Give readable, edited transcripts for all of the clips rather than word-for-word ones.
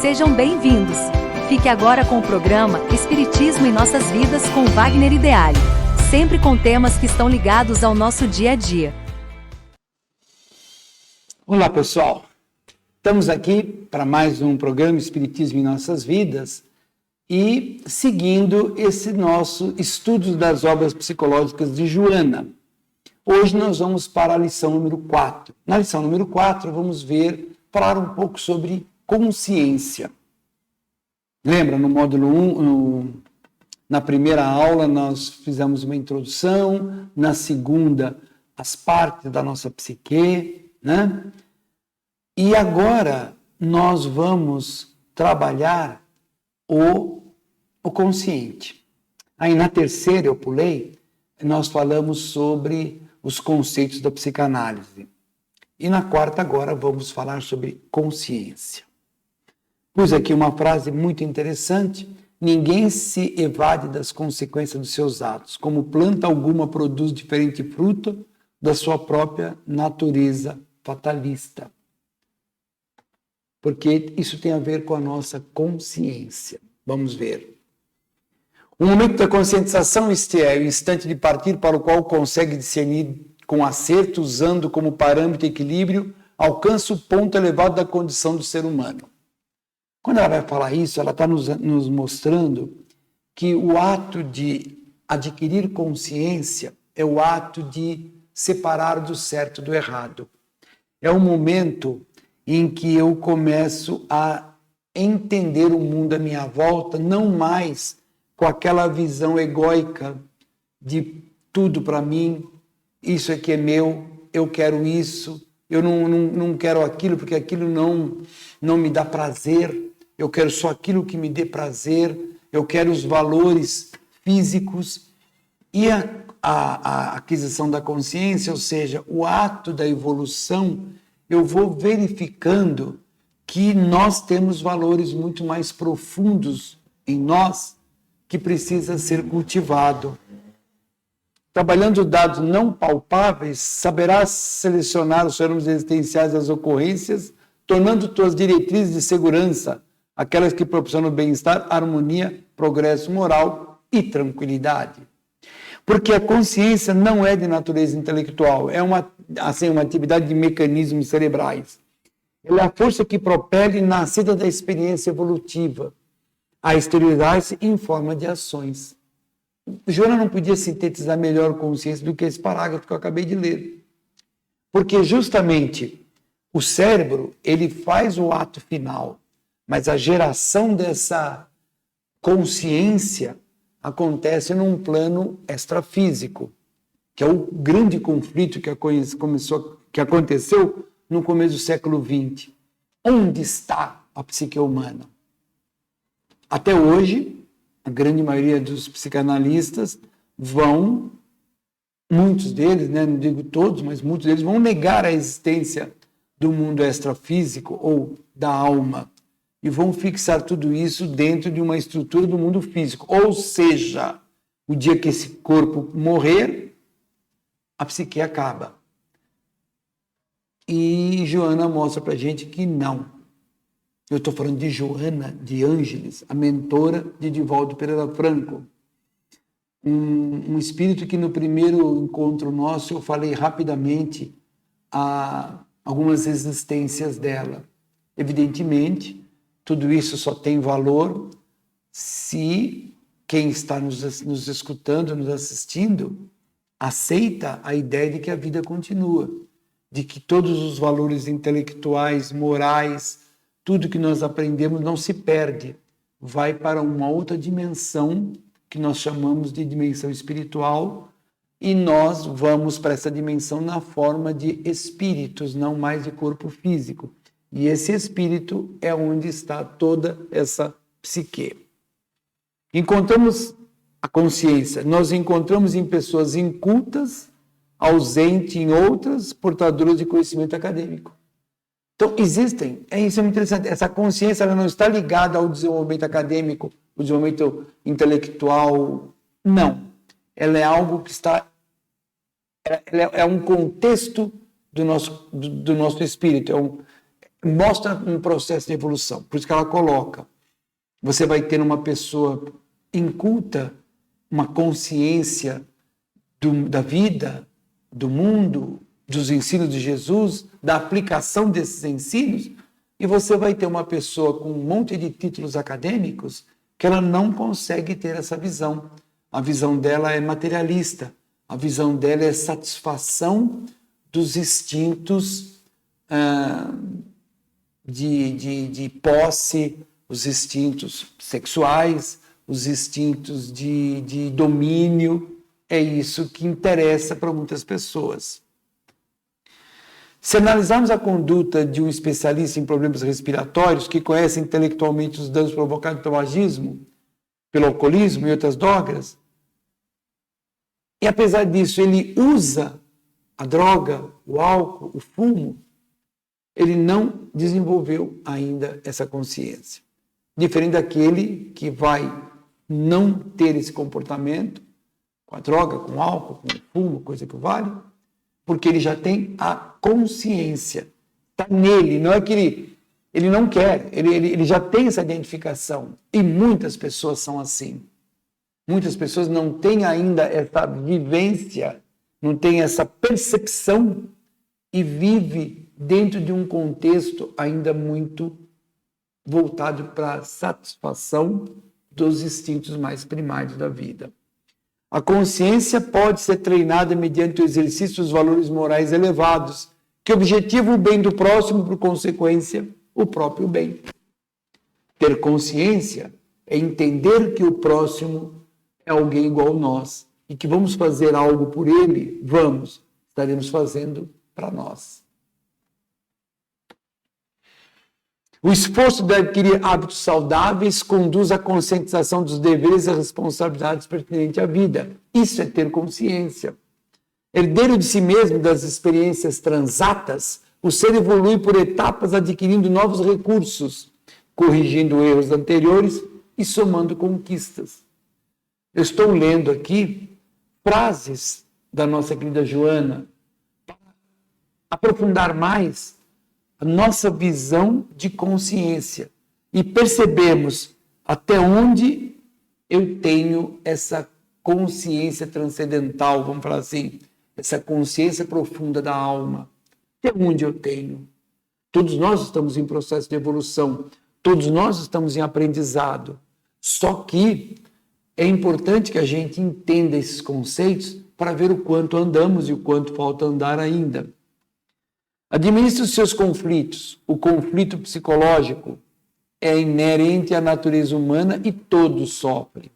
Sejam bem-vindos. Fique agora com o programa Espiritismo em Nossas Vidas com Wagner Ideale, sempre com temas que estão ligados ao nosso dia a dia. Olá, pessoal. Estamos aqui para mais um programa Espiritismo em Nossas Vidas e seguindo esse nosso estudo das obras psicológicas de Joana. Hoje nós vamos para a lição número 4. Na lição número 4 vamos falar um pouco sobre consciência. Lembra, no módulo 1, na primeira aula nós fizemos uma introdução, na segunda as partes da nossa psique, né? E agora nós vamos trabalhar o consciente. Aí na terceira eu pulei, nós falamos sobre os conceitos da psicanálise. E na quarta agora vamos falar sobre consciência. Pus aqui uma frase muito interessante: ninguém se evade das consequências dos seus atos, como planta alguma produz diferente fruto da sua própria natureza fatalista. Porque isso tem a ver com a nossa consciência. Vamos ver. O momento da conscientização, este é o instante de partir para o qual consegue discernir com acerto, usando como parâmetro e equilíbrio, alcança o ponto elevado da condição do ser humano. Quando ela vai falar isso, ela está nos mostrando que o ato de adquirir consciência é o ato de separar do certo do errado. É o momento em que eu começo a entender o mundo à minha volta, não mais com aquela visão egóica de tudo para mim, isso aqui é meu, eu quero isso, eu não quero aquilo, porque aquilo não me dá prazer, eu quero só aquilo que me dê prazer, eu quero os valores físicos. E a aquisição da consciência, ou seja, o ato da evolução, eu vou verificando que nós temos valores muito mais profundos em nós que precisa ser cultivado. Trabalhando dados não palpáveis, saberás selecionar os fenômenos existenciais das ocorrências, tornando tuas diretrizes de segurança aquelas que proporcionam bem-estar, harmonia, progresso moral e tranquilidade. Porque a consciência não é de natureza intelectual, é uma atividade de mecanismos cerebrais. Ela é a força que propele nascida da experiência evolutiva a exteriorizar-se em forma de ações. Joana não podia sintetizar melhor consciência do que esse parágrafo que eu acabei de ler. Porque justamente o cérebro, ele faz o ato final, mas a geração dessa consciência acontece num plano extrafísico, que é o grande conflito que aconteceu no começo do século XX. Onde está a psique humana? Até hoje, a grande maioria dos psicanalistas muitos deles, né, não digo todos, mas muitos deles vão negar a existência do mundo extrafísico ou da alma e vão fixar tudo isso dentro de uma estrutura do mundo físico. Ou seja, o dia que esse corpo morrer, a psique acaba. E Joana mostra para a gente que não. Eu estou falando de Joana de Ângeles, a mentora de Divaldo Pereira Franco. Um espírito que no primeiro encontro nosso eu falei rapidamente algumas existências dela. Evidentemente, tudo isso só tem valor se quem está nos escutando, nos assistindo, aceita a ideia de que a vida continua, de que todos os valores intelectuais, morais, tudo que nós aprendemos não se perde, vai para uma outra dimensão que nós chamamos de dimensão espiritual, e nós vamos para essa dimensão na forma de espíritos, não mais de corpo físico. E esse espírito é onde está toda essa psique. Encontramos a consciência, nós encontramos em pessoas incultas, ausentes em outras, portadoras de conhecimento acadêmico. Então, existem, isso é muito interessante, essa consciência ela não está ligada ao desenvolvimento acadêmico, ao desenvolvimento intelectual, não. Ela é algo que é um contexto do nosso espírito, mostra um processo de evolução. Por isso que ela coloca, você vai ter uma pessoa inculta, uma consciência da vida, do mundo, dos ensinos de Jesus, da aplicação desses ensinos, e você vai ter uma pessoa com um monte de títulos acadêmicos que ela não consegue ter essa visão. A visão dela é materialista, a visão dela é satisfação dos instintos de posse, os instintos sexuais, os instintos de domínio. É isso que interessa para muitas pessoas. Se analisarmos a conduta de um especialista em problemas respiratórios, que conhece intelectualmente os danos provocados pelo tabagismo, pelo alcoolismo e outras drogas, e apesar disso ele usa a droga, o álcool, o fumo, ele não desenvolveu ainda essa consciência. Diferente daquele que vai não ter esse comportamento com a droga, com o álcool, com o fumo, coisa que vale, porque ele já tem a consciência. Está nele, não é que ele não quer, ele já tem essa identificação. E muitas pessoas são assim. Muitas pessoas não têm ainda essa vivência, não têm essa percepção e vive dentro de um contexto ainda muito voltado para a satisfação dos instintos mais primários da vida. A consciência pode ser treinada mediante o exercício dos valores morais elevados, que objetivam o bem do próximo, por consequência, o próprio bem. Ter consciência é entender que o próximo é alguém igual a nós e que vamos fazer algo por ele, estaremos fazendo para nós. O esforço de adquirir hábitos saudáveis conduz à conscientização dos deveres e responsabilidades pertinentes à vida. Isso é ter consciência. Herdeiro de si mesmo das experiências transatas, o ser evolui por etapas adquirindo novos recursos, corrigindo erros anteriores e somando conquistas. Eu estou lendo aqui frases da nossa querida Joana para aprofundar mais a nossa visão de consciência e percebemos até onde eu tenho essa consciência transcendental, vamos falar assim, essa consciência profunda da alma. Até onde eu tenho? Todos nós estamos em processo de evolução, todos nós estamos em aprendizado. Só que é importante que a gente entenda esses conceitos para ver o quanto andamos e o quanto falta andar ainda. Administre os seus conflitos. O conflito psicológico é inerente à natureza humana e todos sofrem.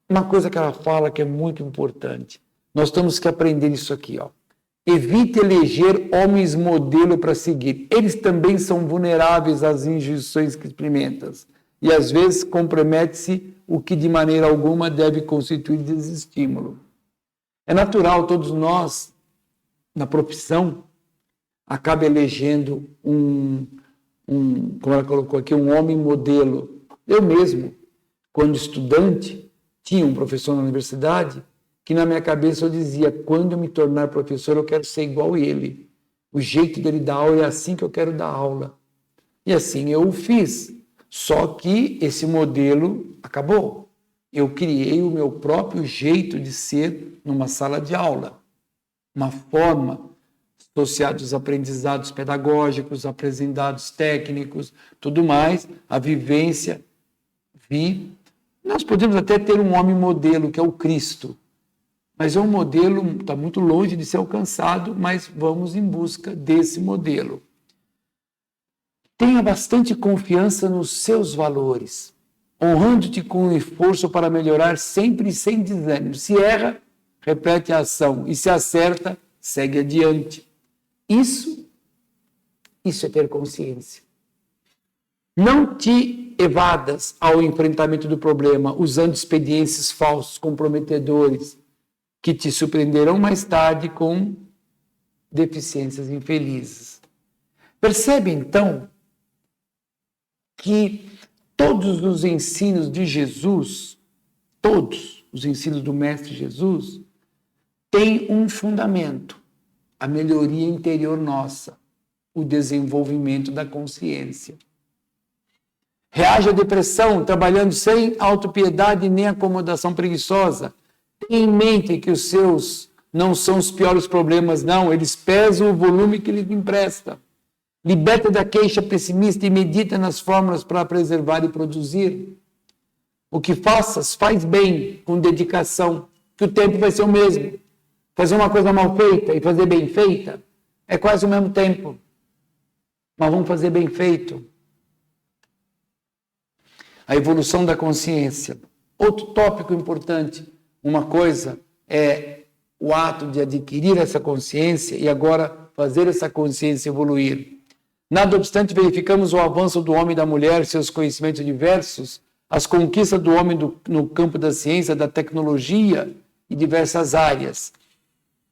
Uma coisa que ela fala que é muito importante. Nós temos que aprender isso aqui, ó. Evite eleger homens modelo para seguir. Eles também são vulneráveis às injunções que experimentam. E às vezes compromete-se o que de maneira alguma deve constituir desestímulo. É natural, todos nós, na profissão, acaba elegendo como ela colocou aqui, um homem modelo. Eu mesmo, quando estudante, tinha um professor na universidade que na minha cabeça eu dizia, quando eu me tornar professor, eu quero ser igual a ele. O jeito dele dar aula é assim que eu quero dar aula. E assim eu o fiz. Só que esse modelo acabou. Eu criei o meu próprio jeito de ser numa sala de aula. Uma forma associada aos aprendizados pedagógicos, aprendizados técnicos, tudo mais, a vivência. Nós podemos até ter um homem modelo, que é o Cristo. Mas é um modelo, está muito longe de ser alcançado, mas vamos em busca desse modelo. Tenha bastante confiança nos seus valores, honrando-te com um esforço para melhorar sempre sem desânimo. Se erra, repete a ação, e se acerta, segue adiante. Isso é ter consciência. Não te evadas ao enfrentamento do problema, usando expedientes falsos, comprometedores, que te surpreenderão mais tarde com deficiências infelizes. Percebe, então, que todos os ensinos de Jesus, todos os ensinos do Mestre Jesus, têm um fundamento, a melhoria interior nossa. o desenvolvimento da consciência. Reage à depressão, trabalhando sem autopiedade nem acomodação preguiçosa. Tenha em mente que os seus não são os piores problemas, não. Eles pesam o volume que lhe empresta. Liberta da queixa pessimista e medita nas fórmulas para preservar e produzir. O que faças, faz bem, com dedicação, que o tempo vai ser o mesmo. Fazer uma coisa mal feita e fazer bem feita é quase o mesmo tempo. Mas vamos fazer bem feito. A evolução da consciência. Outro tópico importante, uma coisa é o ato de adquirir essa consciência e agora fazer essa consciência evoluir. Nada obstante, verificamos o avanço do homem e da mulher, seus conhecimentos diversos, as conquistas do homem no campo da ciência, da tecnologia e diversas áreas.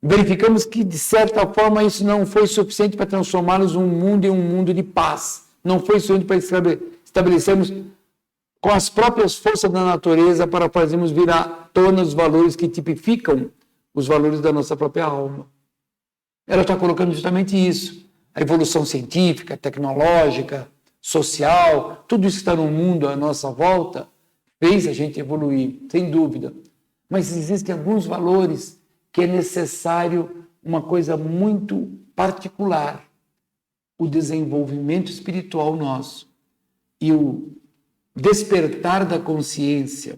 Verificamos que, de certa forma, isso não foi suficiente para transformarmos um mundo em um mundo de paz. Não foi suficiente para estabelecermos com as próprias forças da natureza para fazermos vir à tona os valores que tipificam os valores da nossa própria alma. Ela está colocando justamente isso. A evolução científica, tecnológica, social, tudo isso que está no mundo à nossa volta, fez a gente evoluir, sem dúvida. Mas existem alguns valores que é necessário uma coisa muito particular, o desenvolvimento espiritual nosso e o despertar da consciência,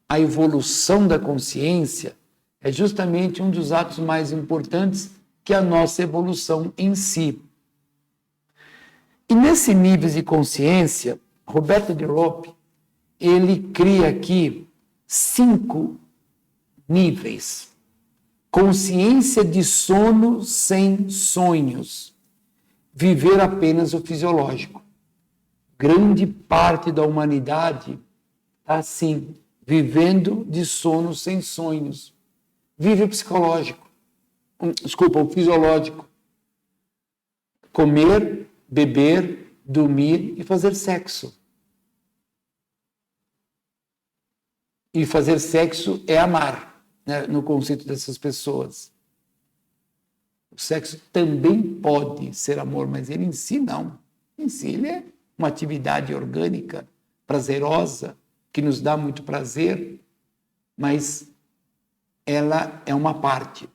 a evolução da consciência é justamente um dos atos mais importantes que a nossa evolução em si. E nesse nível de consciência, Roberto de Ropp, ele cria aqui 5 níveis. Consciência de sono sem sonhos. Viver apenas o fisiológico. Grande parte da humanidade está assim, vivendo de sono sem sonhos. Vive o psicológico. Desculpa, o fisiológico. Comer, beber, dormir e fazer sexo. E fazer sexo é amar, né, no conceito dessas pessoas. O sexo também pode ser amor, mas ele em si não. Em si ele é uma atividade orgânica, prazerosa, que nos dá muito prazer, mas ela é uma parte.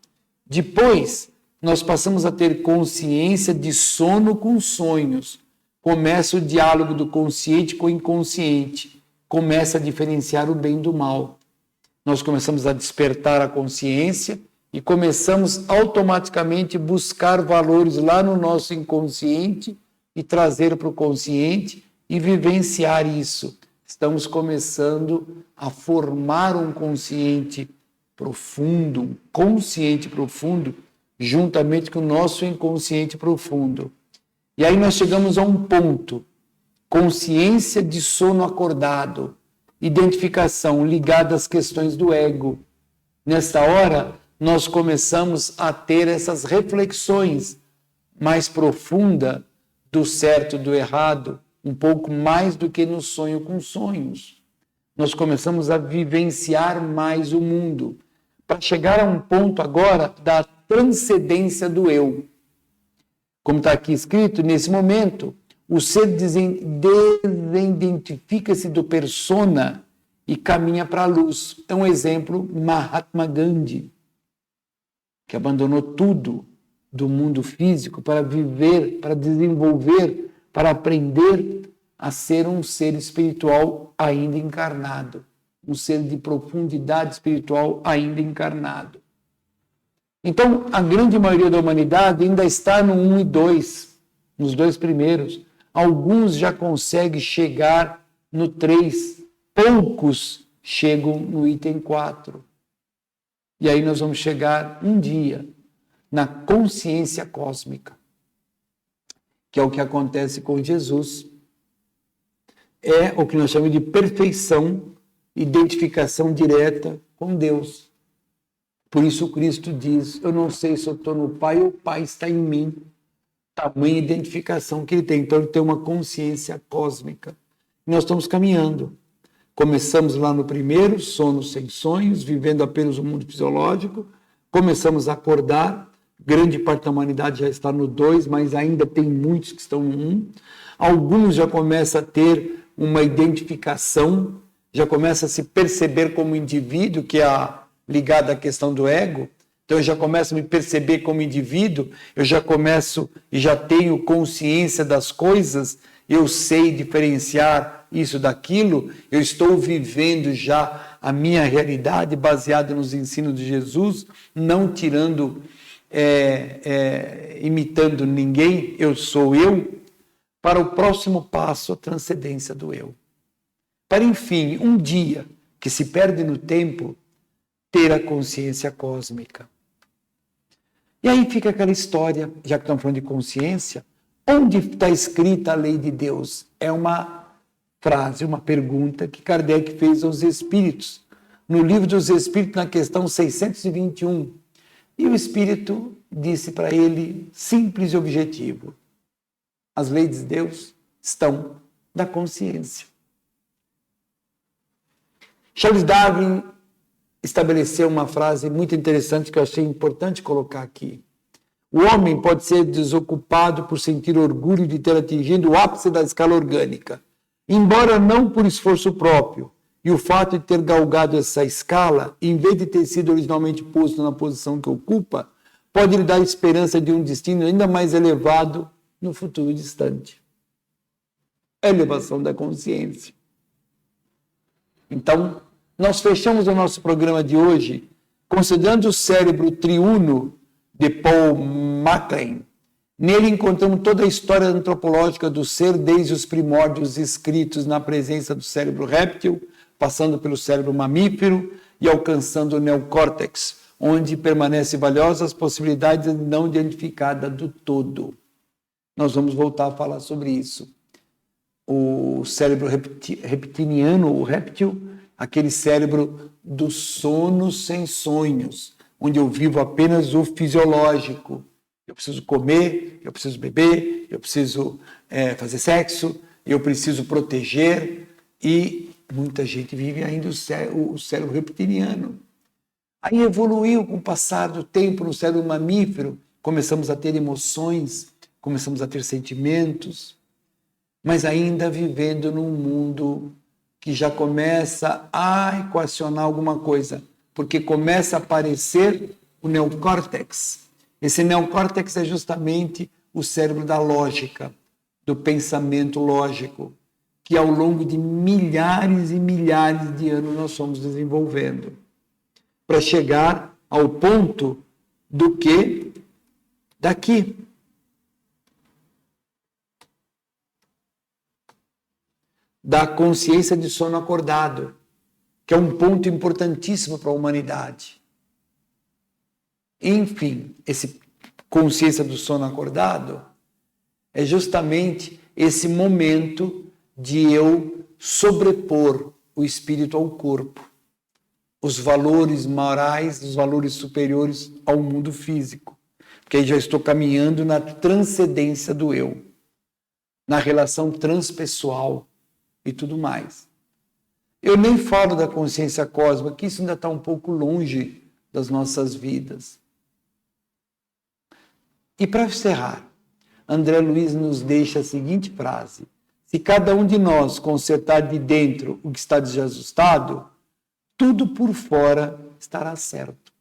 Depois, nós passamos a ter consciência de sono com sonhos. Começa o diálogo do consciente com o inconsciente. Começa a diferenciar o bem do mal. Nós começamos a despertar a consciência e começamos automaticamente a buscar valores lá no nosso inconsciente e trazer para o consciente e vivenciar isso. Estamos começando a formar um consciente profundo, um consciente profundo, juntamente com o nosso inconsciente profundo. E aí nós chegamos a um ponto, consciência de sono acordado, identificação ligada às questões do ego. Nesta hora, nós começamos a ter essas reflexões mais profundas do certo e do errado, um pouco mais do que no sonho com sonhos. Nós começamos a vivenciar mais o mundo, para chegar a um ponto agora da transcendência do eu. Como está aqui escrito, nesse momento, o ser desidentifica-se do persona e caminha para a luz. É um exemplo, Mahatma Gandhi, que abandonou tudo do mundo físico para viver, para desenvolver, para aprender a ser um ser espiritual ainda encarnado, um ser de profundidade espiritual ainda encarnado. Então, a grande maioria da humanidade ainda está no 1 e 2, nos 2 primeiros. Alguns já conseguem chegar no 3, poucos chegam no item 4. E aí nós vamos chegar um dia na consciência cósmica, que é o que acontece com Jesus. É o que nós chamamos de perfeição, identificação direta com Deus. Por isso Cristo diz, eu não sei se eu estou no Pai ou o Pai está em mim. Tamanha identificação que ele tem. Então ele tem uma consciência cósmica. E nós estamos caminhando. Começamos lá no primeiro, sono sem sonhos, vivendo apenas o mundo fisiológico. Começamos a acordar, Grande parte da humanidade já está no 2, mas ainda tem muitos que estão no 1. Alguns já começam a ter uma identificação, já começam a se perceber como indivíduo, que é ligado à questão do ego. Então eu já começo a me perceber como indivíduo, eu já começo e já tenho consciência das coisas, eu sei diferenciar isso daquilo, eu estou vivendo já a minha realidade baseada nos ensinos de Jesus, não tirando, imitando ninguém, eu sou eu, para o próximo passo, a transcendência do eu. Para, enfim, um dia que se perde no tempo, ter a consciência cósmica. E aí fica aquela história, já que estamos falando de consciência, onde está escrita a lei de Deus? É uma frase, uma pergunta que Kardec fez aos Espíritos, no Livro dos Espíritos, na questão 621. E o Espírito disse para ele, simples e objetivo, as leis de Deus estão na consciência. Charles Darwin estabeleceu uma frase muito interessante que eu achei importante colocar aqui. O homem pode ser desocupado por sentir orgulho de ter atingido o ápice da escala orgânica, embora não por esforço próprio. E o fato de ter galgado essa escala, em vez de ter sido originalmente posto na posição que ocupa, pode lhe dar esperança de um destino ainda mais elevado no futuro distante. A elevação da consciência. Então, nós fechamos o nosso programa de hoje considerando o cérebro triuno de Paul MacLean. Nele encontramos toda a história antropológica do ser, desde os primórdios escritos na presença do cérebro réptil, passando pelo cérebro mamífero e alcançando o neocórtex, onde permanecem valiosas possibilidades não identificadas do todo. Nós vamos voltar a falar sobre isso. O cérebro reptiliano, o réptil, aquele cérebro do sono sem sonhos, onde eu vivo apenas o fisiológico. Eu preciso comer, eu preciso beber, eu preciso fazer sexo, eu preciso proteger, e muita gente vive ainda o cérebro reptiliano. Aí evoluiu com o passar do tempo no cérebro mamífero, começamos a ter emoções, começamos a ter sentimentos, mas ainda vivendo num mundo que já começa a equacionar alguma coisa, porque começa a aparecer o neocórtex. Esse neocórtex é justamente o cérebro da lógica, do pensamento lógico, que ao longo de milhares e milhares de anos nós fomos desenvolvendo, para chegar ao ponto do que daqui. Da consciência de sono acordado, que é um ponto importantíssimo para a humanidade. Enfim, esse consciência do sono acordado é justamente esse momento de eu sobrepor o espírito ao corpo, os valores morais, os valores superiores ao mundo físico, porque aí já estou caminhando na transcendência do eu, na relação transpessoal e tudo mais. Eu nem falo da consciência cósmica, que isso ainda está um pouco longe das nossas vidas. E para encerrar, André Luiz nos deixa a seguinte frase: se cada um de nós consertar de dentro o que está desajustado, tudo por fora estará certo.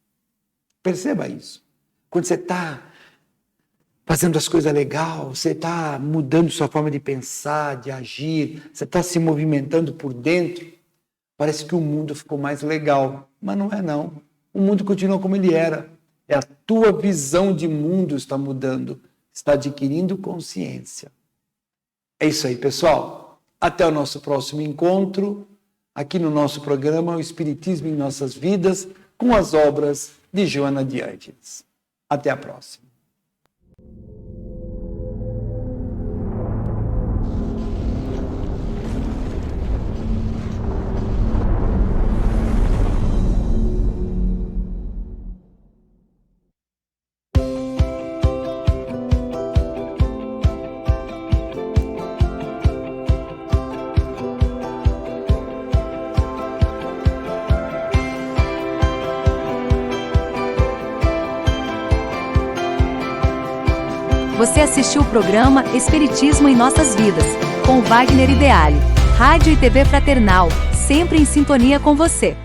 Perceba isso. Quando você está fazendo as coisas legais, você está mudando sua forma de pensar, de agir, você está se movimentando por dentro, parece que o mundo ficou mais legal. Mas não é não. O mundo continua como ele era. É a tua visão de mundo está mudando, está adquirindo consciência. É isso aí, pessoal. Até o nosso próximo encontro, aqui no nosso programa O Espiritismo em Nossas Vidas, com as obras de Joana de Ângeles. Até a próxima. Você assistiu o programa Espiritismo em Nossas Vidas, com Wagner Ideale. Rádio e TV Fraternal, sempre em sintonia com você.